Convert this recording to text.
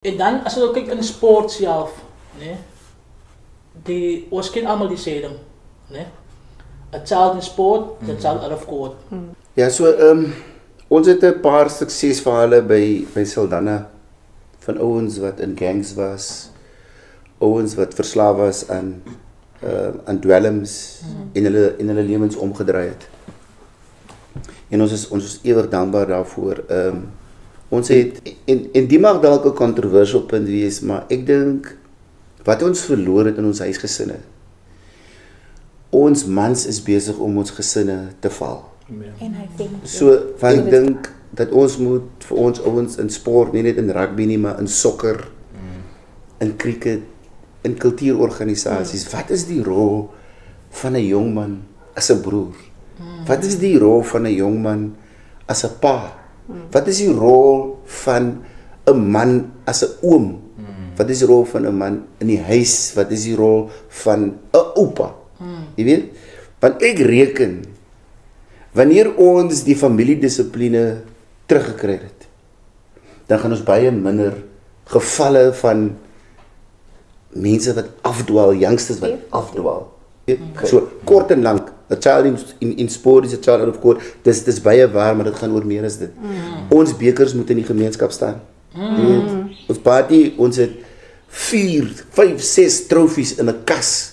En dan, als we kijken in de sport zelf, nee, ons kennen allemaal die sedum. Nee? Het child in sport, het child out of court. Ja, so ons het 'n paar suksesverhale by Saldanha van ouens wat in gangs was, ouens wat verslaaf was aan dwelms en hulle lewens omgedraai het. En ons is ewig dankbaar daarvoor. Ons het en die mag dalk 'n kontroversieel punt wees, maar ek dink wat ons verloor het in ons huisgesinne. Ons mans is besig om ons gesinne te val. En hy denk So, want ek dink dat ons moet vir ons ouens in sport, nie net in rugby nie, maar in sokker, in cricket, in kultuurorganisasies. Wat is die rol van 'n jong man as 'n broer? Wat is die rol van 'n jong man as 'n pa? Wat is die rol van 'n man as 'n oom? Wat is die rol van 'n man in die huis? Wat is die rol van 'n oupa? Jy weet? Want ek reken wanneer ons die familiedissipline teruggekry het, dan gaan ons baie minder gevalle van mense wat afdwaal, youngsters wat afdwaal. So kort en lank, 'n child in sport is 'n child out of court. Dis baie waar, maar dit gaan oor meer as dit. Ons bekers moet in die gemeenskap staan. Ons party, ons het 4, 5, 6 trofees in 'n kas.